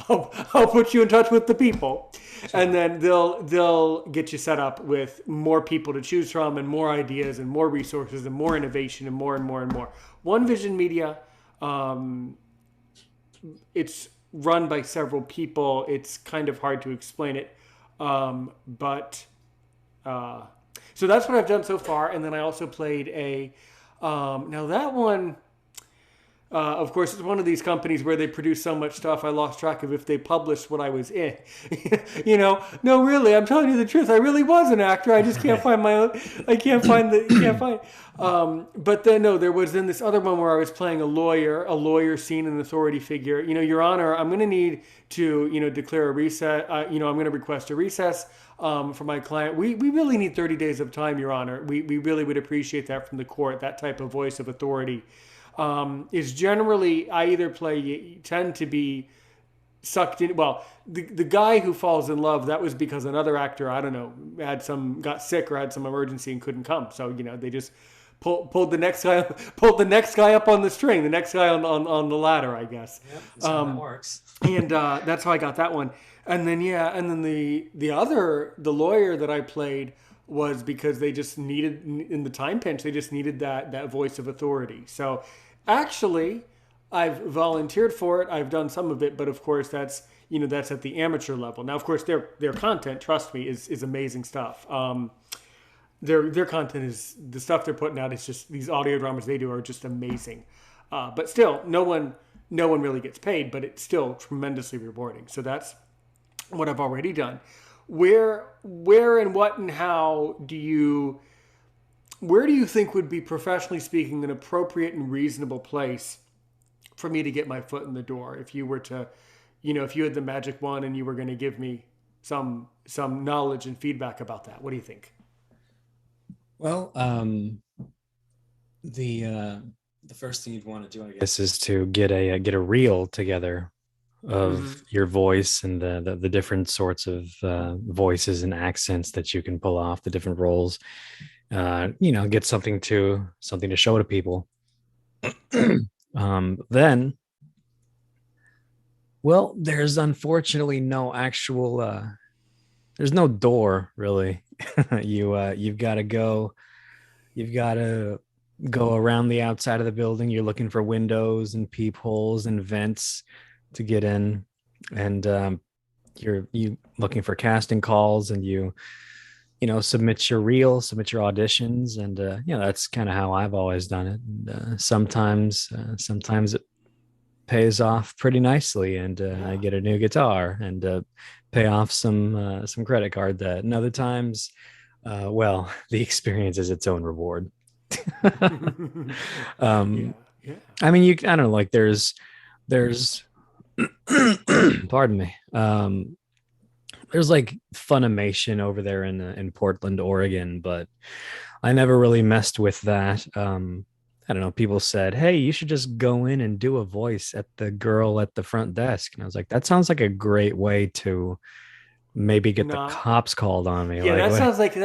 I'll put you in touch with the people, and Sure. then they'll get you set up with more people to choose from, and more ideas, and more resources, and more innovation, and more and more and more. One Vision Media, um, it's run by several people. It's kind of hard to explain it, but uh, so that's what I've done so far. And then I also played a now that one Of course, it's one of these companies where they produce so much stuff, I lost track of if they published what I was in. No, really, I'm telling you the truth. I really was an actor. I just can't Right. find my own. I can't find the. Can't find. But then no, there was then this other one where I was playing a lawyer seen an authority figure. Your Honor, I'm going to need to declare a recess. I'm going to request a recess. For my client, we really need 30 days of time, Your Honor. We really would appreciate that from the court, that type of voice of authority is generally I either play tend to be sucked in. Well, the guy who falls in love, that was because another actor, I don't know, got sick or had some emergency and couldn't come. So they just pulled the next guy pulled the next guy up on the string, the next guy on the ladder, I guess. Yep, that's how that works. And that's how I got that one. And then the lawyer that I played was because they just needed in the time pinch they just needed that voice of authority. So actually, I've volunteered for it. I've done some of it, but of course that's at the amateur level. Now, of course, their content, trust me, is amazing stuff. Their content is the stuff they're putting out. Is just these audio dramas they do are just amazing. But still, no one really gets paid, but it's still tremendously rewarding. So that's what I've already done. Where and what and how where do you think would be professionally speaking an appropriate and reasonable place for me to get my foot in the door? If you were to, if you had the magic wand and you were going to give me some knowledge and feedback about that, what do you think? Well, the first thing you'd want to do, I guess, is to get a reel together Mm-hmm. of your voice and the different sorts of voices and accents that you can pull off, the different roles. Get something to show to people. Then, well, there's unfortunately no actual there's no door really. You've got to go around the outside of the building. You're looking for windows and peepholes and vents to get in, and you looking for casting calls, and submit your reel, submit your auditions, and that's kind of how I've always done it. And, sometimes it pays off pretty nicely, and I Yeah. get a new guitar and pay off some credit card debt. And other times, well, the experience is its own reward. Yeah. um, Yeah. I mean, I don't know, like there's pardon me. There's like Funimation over there in Portland, Oregon, but I never really messed with that. I don't know. People said, "Hey, you should just go in and do a voice at the girl at the front desk," and I was like, "That sounds like a great way to maybe get the Not. cops called on me." Yeah, Like, that sounds like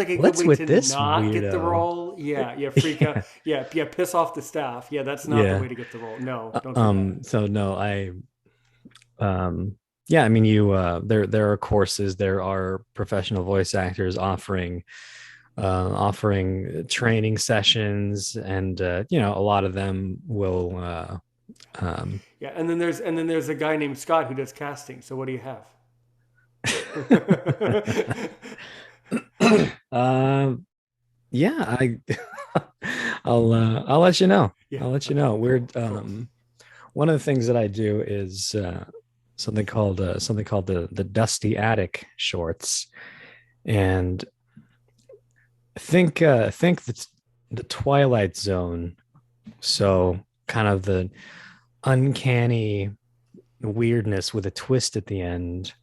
a good what's way with to this not get the weirdo? role. Yeah, yeah, freak out. Yeah, yeah, piss off the staff. Yeah, that's not the Yeah. way to get the role. No, don't do that. So no, um yeah, I mean, there are courses, there are professional voice actors offering training sessions, and a lot of them will um Yeah, and then there's a guy named Scott who does casting. So what do you have? um yeah, I'll let you know. Yeah. I'll let you Okay. know. We're Cool. Cool. one of the things that I do is something called the Dusty Attic shorts, and think the Twilight Zone. So kind of the uncanny weirdness with a twist at the end,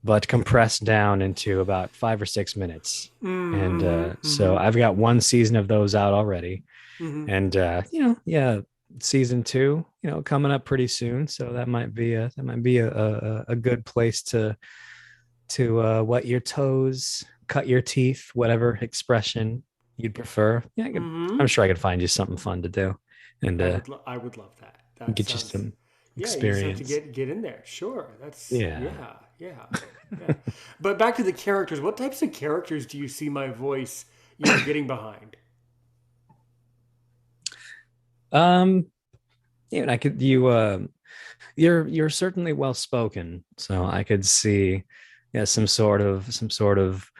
but compressed down into about 5 or 6 minutes. And Mm-hmm. so Mm-hmm. I've got one season of those out already, Mm-hmm. and yeah, season two, coming up pretty soon. So that might be a good place to wet your toes, cut your teeth, whatever expression you'd prefer. Yeah, I'm Mm-hmm. sure I could find you something fun to do, and I would love that. That get you sounds. some Yeah, you just have to experience. get in there. Sure. That's Yeah. yeah, yeah, yeah. But back to the characters. What types of characters do you see my voice, getting behind? Um, and I could you're certainly well spoken, so I could see, yeah, some sort of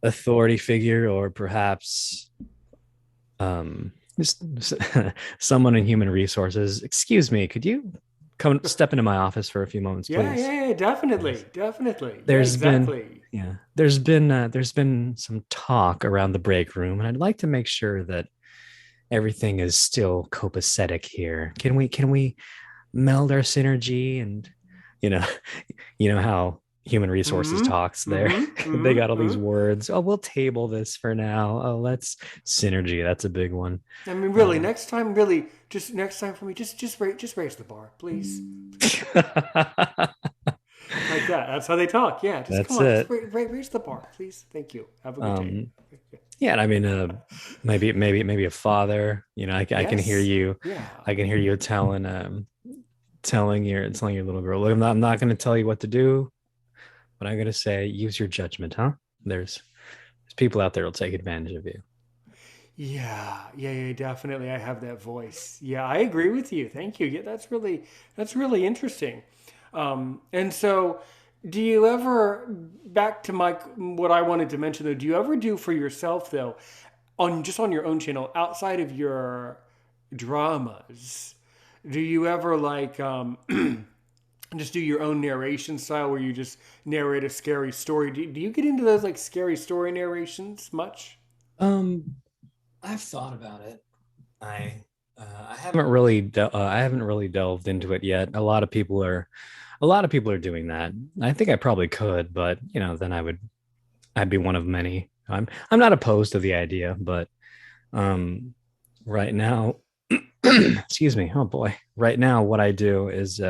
authority figure, or perhaps just someone in human resources. Excuse me, could you come step into my office for a few moments, Yeah, please? yeah, yeah, definitely, There's, definitely. Yeah, there's been exactly. yeah, there's been some talk around the break room, and I'd like to make sure that everything is still copacetic here. Can we meld our synergy and you know you know how human resources Mm-hmm. talks there. Mm-hmm. They got all Mm-hmm. these Mm-hmm. words. Oh, we'll table this for now. Oh, let's synergy. That's a big one. I mean, really, Um, next time, really, just next time for me, just raise the bar, please, please, like that. That's how they talk. Yeah, just come that's on, just it. raise the bar, please. Thank you. Have a good day. Um, yeah, and I mean, maybe a father. I can hear Yes. you. Yeah. I can hear you telling your little girl, look, I'm not going to tell you what to do, but I'm going to say use your judgment, huh? There's people out there who'll take advantage of you. Yeah, yeah, yeah, definitely. I have that voice. Yeah, I agree with you. Thank you. Yeah, that's really interesting. And so, do you ever back to my what I wanted to mention though? Do you ever do for yourself though, on your own channel outside of your dramas? Do you ever like just do your own narration style where you just narrate a scary story? Do you get into those like scary story narrations much? Um, I've thought about it. I I haven't really delved into it yet. A lot of people are doing that. I think I probably could, but then I'd be one of many. I'm not opposed to the idea, but um, right now, excuse me. Oh boy, right now, what I do is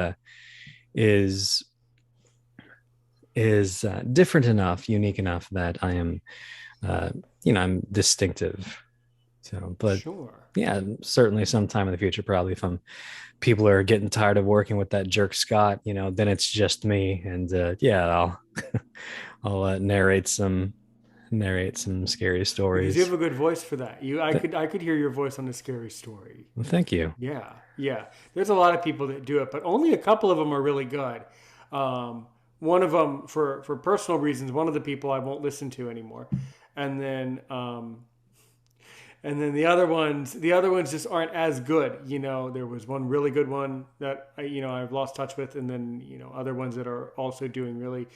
different enough, unique enough that I am, uh, I'm distinctive. So, but Sure. yeah, certainly sometime in the future, probably if people are getting tired of working with that jerk Scott, then it's just me, and yeah, I'll narrate some scary Because you stories. have a good voice for that. Th- I could hear your voice on a scary story. Thank you. Yeah, yeah. There's a lot of people that do it, but only a couple of them are really good. Um, one of them, for personal reasons, one of the people I won't listen to anymore, and then the other ones just aren't as good. There was one really good one that I've lost touch with, and then other ones that are also doing really,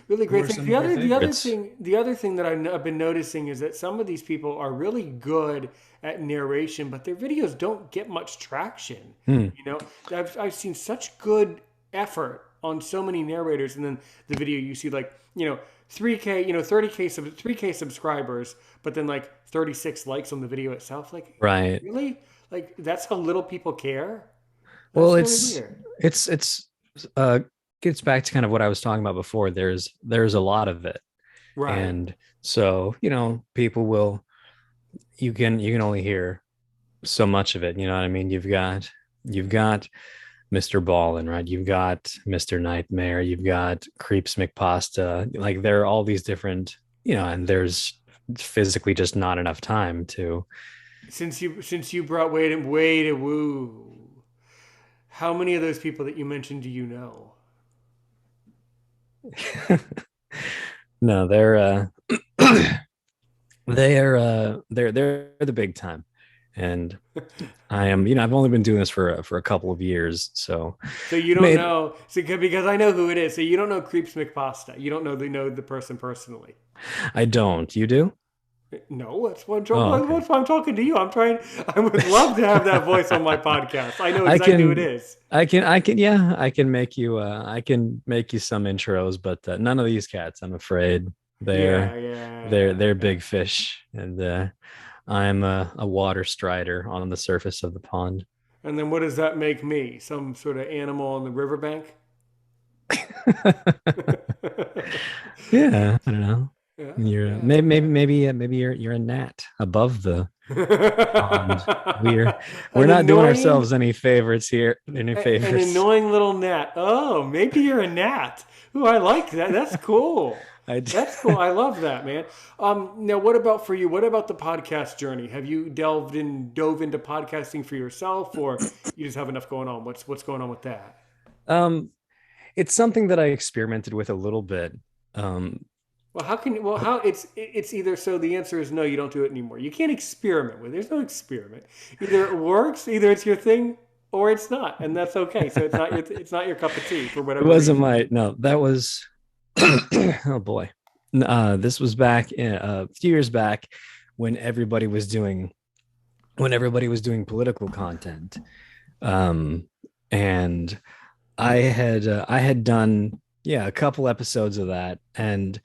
really Who great are things. some of your favorites? The other thing that I've been noticing is that some of these people are really good at narration, but their videos don't get much traction. Hmm. You know, I've seen such good effort on so many narrators, and then the video you see like 3K, 30K, 3K subscribers, but then like 36 likes on the video itself. Like, Right. really? Like, that's how little people care? Well, That's really weird. it's uh gets back to kind of what I was talking about before. There's a lot of it, Right. and so people will you can only hear so much of it. You know what I mean? You've got Mr. Ballin, right? You've got Mr. Nightmare, you've got Creeps McPasta. Like there are all these different, and there's physically just not enough time to. Since you brought way to woo, how many of those people that you mentioned do you know? No, they're the big time. And I am, I've only been doing this for a couple of years, so So you don't made know, so, because I know who it is. So you don't know Creeps McPasta. You don't know the person personally. I don't. You do? No, Oh, okay. that's why I'm talking to you. I'm trying. I would love to have that voice on my podcast. I know I exactly who it can, is. yeah, I can make you some intros, but none of these cats, I'm afraid. Yeah, They're, yeah, they're yeah. big fish, and I'm a water strider on the surface of the pond. And then what does that make me? Some sort of animal on the riverbank? Yeah, I don't know. Yeah, You're yeah, maybe you're a gnat above the pond. We're an not doing annoying ourselves any favorites here, any an favors. annoying little gnat. Oh, maybe you're a gnat. Ooh, I like that. That's cool. I That's cool. I love that, man. Now what about for you? What about the podcast journey? Have you dove into podcasting for yourself, or you just have enough going on? What's going on with that? um it's something that I experimented with a little bit. Um Well, how can well how it's either so the answer is no, you don't do it anymore. You can't experiment with it. There's no experiment. Either it works, either it's your thing, or it's not, and that's okay. So it's not your cup of tea for It whatever wasn't reason. my no. That was oh boy. This was back a few years back when everybody was doing political content. Um, and I had done a couple episodes of that, and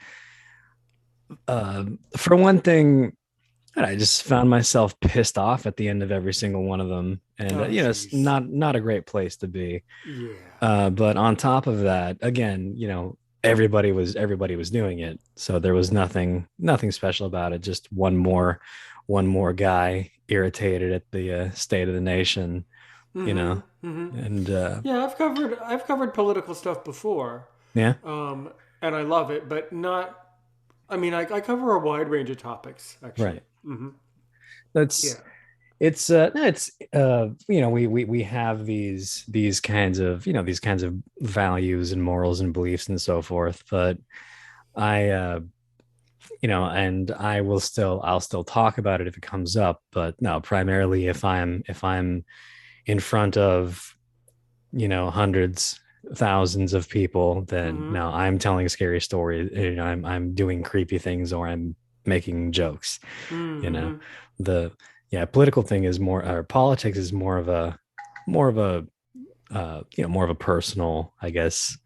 for one thing, I just found myself pissed off at the end of every single one of them, and Oh, it's jeez. not a great place to be. Yeah. But on top of that, again, everybody was doing it, so there was nothing special about it. Just one more guy irritated at the state of the nation, you Mm-hmm. know, Mm-hmm. and Yeah, I've covered political stuff before, yeah, um, and I love it, but not. I mean, I cover a wide range of topics actually. right. Mm-hmm. That's Yeah. it's we have these kinds of these kinds of values and morals and beliefs and so forth, but I and I'll still talk about it if it comes up, but no, primarily if I'm in front of hundreds, thousands of people, then Mm-hmm. no, I'm telling scary stories, I'm doing creepy things, or I'm making jokes, you know. Mm-hmm. The political thing is more, or politics is more of a more of a personal, I guess,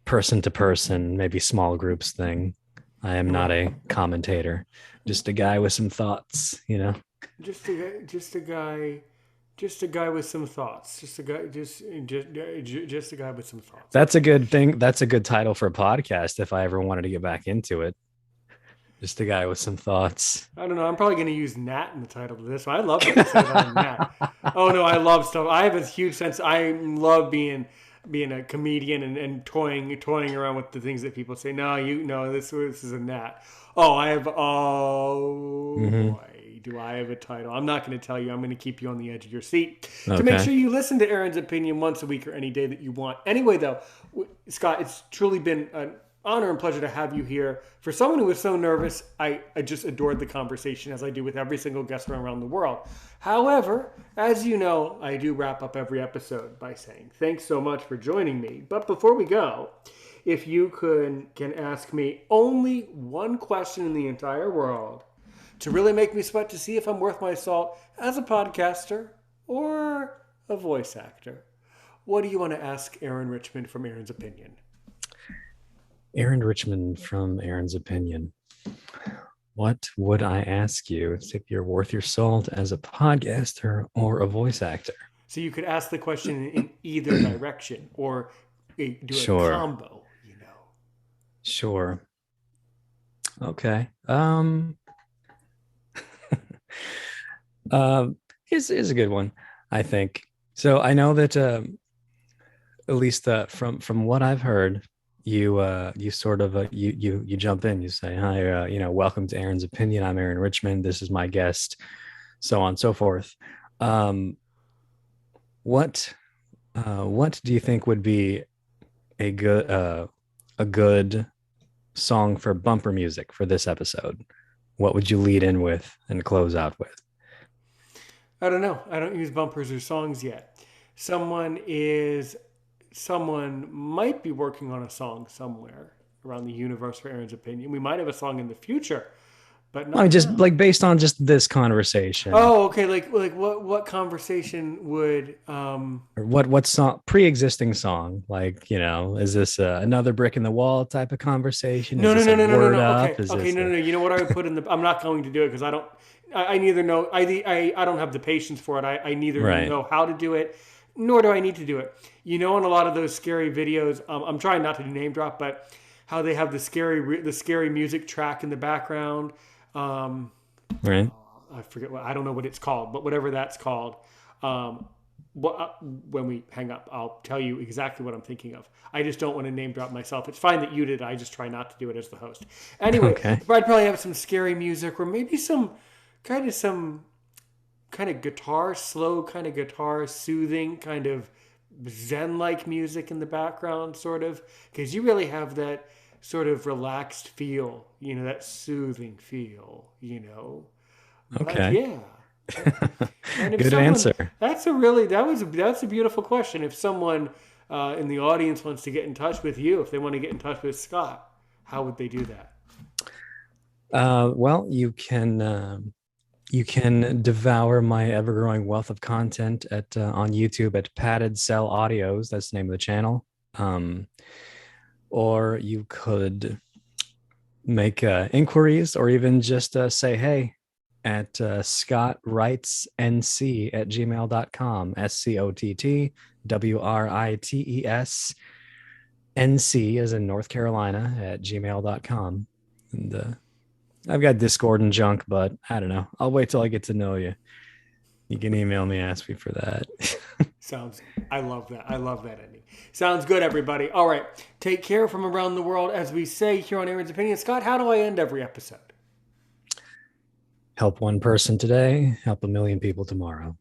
person to person, maybe small groups thing. I am not Right. a commentator, just a guy with some thoughts, you know. Just a guy with some thoughts. Just a guy with some thoughts. That's a Okay. good thing. That's a good title for a podcast if I ever wanted to get back into it. Just a guy with some thoughts. I don't know. I'm probably going to use Nat in the title of this one. I'd love to say that I'm Nat. Oh no, I love stuff. I have a huge sense. I love being a comedian and toying around with the things that people say. No, this is a Nat. Oh, I have. Oh Hmm. boy, do I have a title? I'm not going to tell you. I'm going to keep you on the edge of your seat to make Okay. sure you listen to Aaron's opinion once a week or any day that you want. Anyway, though, Scott, it's truly been an honor and pleasure to have you here. For someone who was so nervous, I just adored the conversation as I do with every single guest from around the world. However, as you know, I do wrap up every episode by saying thanks so much for joining me. But before we go, if you can ask me only one question in the entire world to really make me sweat to see if I'm worth my salt as a podcaster or a voice actor, what do you want to ask Aaron Richmond from Aaron's Opinion? Aaron Richmond from Aaron's Opinion. What would I ask you if you're worth your salt as a podcaster or a voice actor? So you could ask the question in either direction or do a Sure. combo. Sure. Okay. Is a good one, I think. So I know that at least from what I've heard, you sort of you jump in, you say hi, welcome to Aaron's Opinion. I'm Aaron Richmond. This is my guest, so on and so forth. Um, what what do you think would be a good song for bumper music for this episode? What would you lead in with and close out with? I don't know. I don't use bumpers or songs yet. Someone is someone might be working on a song somewhere around the universe for Aaron's Opinion. We might have a song in the future, but I mean, not just now. like based on just this conversation, Oh, okay. Like what conversation would or what song, pre-existing song, like, is this another brick in the wall type of conversation? Is No, no, this a no, no, no, no, word no. up? Okay, Is okay, this no, no, a no. You know what I would put in the? I'm not going to do it because I don't. I neither know. I don't have the patience for it. I neither right? know how to do it, nor do I need to do it. In a lot of those scary videos, I'm trying not to do name drop, but how they have the scary music track in the background. Um, Right. I forget what I don't know what it's called, but whatever that's called. Um, when we hang up, I'll tell you exactly what I'm thinking of. I just don't want to name drop myself. It's fine that you did. I just try not to do it as the host. Anyway, Okay. but I'd probably have some scary music or maybe some kind of guitar, slow kind of guitar, soothing kind of zen-like music in the background, sort of, because you really have that sort of relaxed feel, that soothing feel, But Okay. yeah. And if Good someone, answer. that's a beautiful question. If someone in the audience wants to get in touch with you, if they want to get in touch with Scott, how would they do that? Well, you can devour my ever-growing wealth of content at on YouTube at Padded Cell Audios. That's the name of the channel. Um, or you could make inquiries, or even just say hey at Scott Writes NC at gmail.com. SCOTTWRITES as in North Carolina at gmail.com. And I've got Discord and junk, but I don't know. I'll wait till I get to know you. You can email me, ask me for that. Sounds. I love that. I love that ending. Sounds good, everybody. All right. Take care from around the world, as we say here on Aaron's Opinion. Scott, how do I end every episode? Help one person today, help a million people tomorrow.